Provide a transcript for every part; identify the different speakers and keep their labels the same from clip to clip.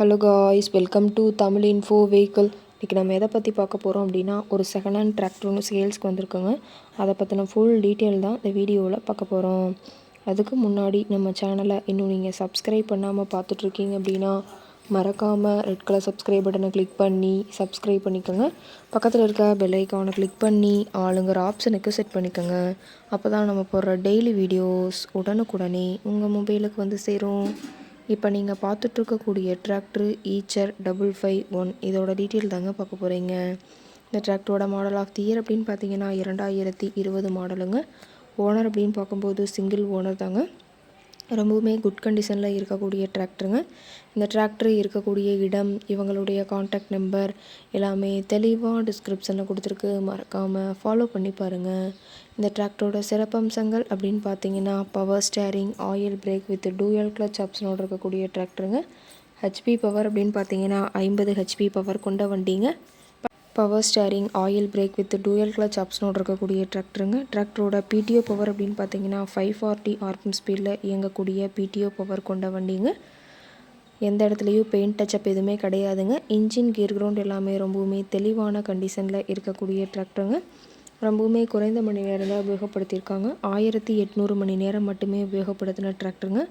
Speaker 1: Hello guys, welcome to Tamil info vehicle. இன்றைக்கி நம்ம எதை பற்றி பார்க்க போகிறோம் அப்படின்னா, ஒரு செகண்ட் ஹேண்ட் டிராக்டர் ஒன்று சேல்ஸ்க்கு வந்திருக்கோங்க. அதை பற்றின ஃபுல் டீட்டெயில் தான் இந்த வீடியோவில் பார்க்க போகிறோம். அதுக்கு முன்னாடி நம்ம சேனலை இன்னும் நீங்கள் சப்ஸ்கிரைப் பண்ணாமல் பார்த்துட்ருக்கீங்க அப்படின்னா மறக்காமல் ரெட் கலர் சப்ஸ்கிரைப் பட்டனை கிளிக் பண்ணி சப்ஸ்கிரைப் பண்ணிக்கோங்க. பக்கத்தில் இருக்க பெல் ஐக்கானை கிளிக் பண்ணி ஆளுங்கிற ஆப்ஷனுக்கு செட் பண்ணிக்கோங்க. அப்போ தான் நம்ம போடுற டெய்லி வீடியோஸ் உடனுக்குடனே உங்கள் மொபைலுக்கு வந்து சேரும். இப்போ நீங்கள் பார்த்துட்ருக்கக்கூடிய டிராக்டர் ஈச்சர் 551 இதோட டீட்டெயில் தாங்க பார்க்க போகிறீங்க. இந்த டிராக்டரோட மாடல் ஆஃப் தி இயர் அப்படின்னு பார்த்தீங்கன்னா 2020 மாடலுங்க. ஓனர் அப்படின்னு பார்க்கும்போது சிங்கிள் ஓனர் தாங்க. ரொம்பவுமே குட் கண்டிஷனில் இருக்கக்கூடிய டிராக்டருங்க. இந்த டிராக்டர் இருக்கக்கூடிய இடம், இவங்களுடைய காண்டாக்ட் நம்பர் எல்லாமே தெளிவாக டிஸ்கிரிப்ஷனில் கொடுத்துருக்கு. மறக்காமல் ஃபாலோ பண்ணி பாருங்கள். இந்த டிராக்டரோட சிறப்பம்சங்கள் அப்படின்னு பார்த்தீங்கன்னா power steering, oil brake with dual clutch ஆப்ஷனோடு இருக்கக்கூடிய டிராக்டருங்க. ஹெச்பி பவர் அப்படின்னு பார்த்தீங்கன்னா 50 ஹெச்பி பவர் கொண்ட வண்டிங்க. Power steering, oil brake with dual clutch ஆப்ஷனோடு இருக்கக்கூடிய டிராக்டருங்க. டிராக்டரோட பிடிஓ பவர் அப்படின்னு பார்த்தீங்கன்னா 540 ஆர்பிஎம் ஸ்பீடில் இயங்கக்கூடிய பிடிஓ பவர் கொண்ட வண்டிங்க. எந்த இடத்துலையும் பெயிண்ட் டச்சப் எதுவுமே கிடையாதுங்க. இன்ஜின், கியர் கிரவுண்ட் எல்லாமே ரொம்பவுமே தெளிவான கண்டிஷனில் இருக்கக்கூடிய டிராக்டருங்க. ரொம்பவுமே குறைந்த மணி நேரம் தான் உபயோகப்படுத்தியிருக்காங்க. 1800 மணி நேரம் மட்டுமே உபயோகப்படுத்தின டிராக்டருங்க.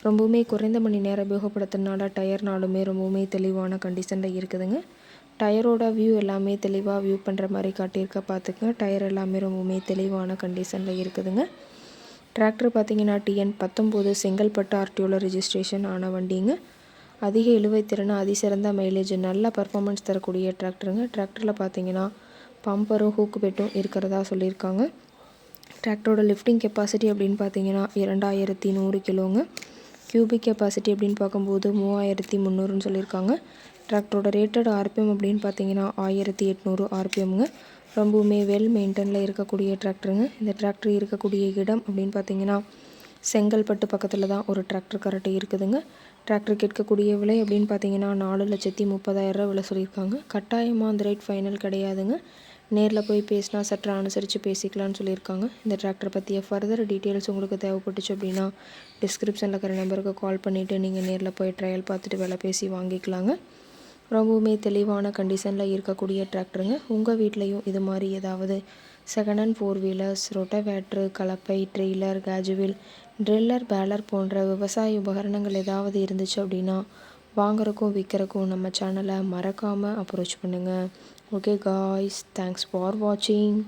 Speaker 1: ரொம்பவுமே குறைந்த மணி நேரம் உபயோகப்படுத்தினால டயர்னாலுமே ரொம்பவுமே தெளிவான கண்டிஷனில் இருக்குதுங்க. டயரோட வியூ எல்லாமே தெளிவாக வியூ பண்ணுற மாதிரி காட்டியிருக்க பார்த்துக்குங்க. டயர் எல்லாமே ரொம்பவுமே தெளிவான கண்டிஷனில் இருக்குதுங்க. டிராக்டர் பார்த்திங்கன்னா TN 19 செங்கல்பட்டு ஆர்டிஓவில் ரெஜிஸ்ட்ரேஷன் ஆன வண்டிங்க. அதிக இழுவைத்திறன், அதிசிறந்த மைலேஜ், நல்ல பர்ஃபார்மன்ஸ் தரக்கூடிய டிராக்டருங்க. டிராக்டரில் பார்த்திங்கன்னா பம்பரும் ஹூக்கு பெட்டும் இருக்கிறதா சொல்லியிருக்காங்க. டிராக்டரோட லிஃப்டிங் கெப்பாசிட்டி அப்படின்னு பார்த்தீங்கன்னா 2100 கிலோங்க. கியூபிக் கெப்பாசிட்டி அப்படின்னு பார்க்கும்போது 3300ன்னு சொல்லியிருக்காங்க. டிராக்டரோட ரேட்டட் ஆர்பிஎம் அப்படின்னு பார்த்தீங்கன்னா 1800 ஆர்பிஎம்ங்க. ரொம்பவுமே வெல் மெயின்டெனில் இருக்கக்கூடிய டிராக்டருங்க. இந்த டிராக்டர் இருக்கக்கூடிய இடம் அப்படின்னு பார்த்தீங்கன்னா செங்கல்பட்டு பக்கத்தில் தான் ஒரு டிராக்டர் கரெக்டாக இருக்குதுங்க. டிராக்டர் கேட்கக்கூடிய விலை அப்படின்னு பார்த்தீங்கன்னா 4,30,000 விலை சொல்லியிருக்காங்க. கட்டாயமாக அந்த ரேட் ஃபைனல் கிடையாதுங்க. நேரில் போய் பேசினா சற்று அனுசரித்து பேசிக்கலான்னு சொல்லியிருக்காங்க. இந்த டிராக்டர் பற்றிய ஃபர்தர் டீட்டெயில்ஸ் உங்களுக்கு தேவைப்பட்டுச்சு அப்படின்னா டிஸ்கிரிப்ஷனில் இருக்கிற நம்பருக்கு கால் பண்ணிவிட்டு நீங்கள் நேரில் போய் ட்ரையல் பார்த்துட்டு விலை பேசி வாங்கிக்கலாங்க. ரொம்பவுமே தெளிவான கண்டிஷனில் இருக்கக்கூடிய டிராக்டருங்க. உங்கள் வீட்லேயும் இது மாதிரி ஏதாவது செகண்ட் ஹேண்ட் 4 வீலர்ஸ், ரொட்டவேட்ரு, கலப்பை, ட்ரெய்லர், கேஜுவில், ட்ரில்லர், பேலர் போன்ற விவசாய உபகரணங்கள் ஏதாவது இருந்துச்சு அப்படின்னா வாங்குறக்கும் விற்கிறக்கும் நம்ம சேனலை மறக்காமல் அப்ரோச் பண்ணுங்கள். ஓகே காய்ஸ், தேங்க்ஸ் ஃபார் வாட்சிங்.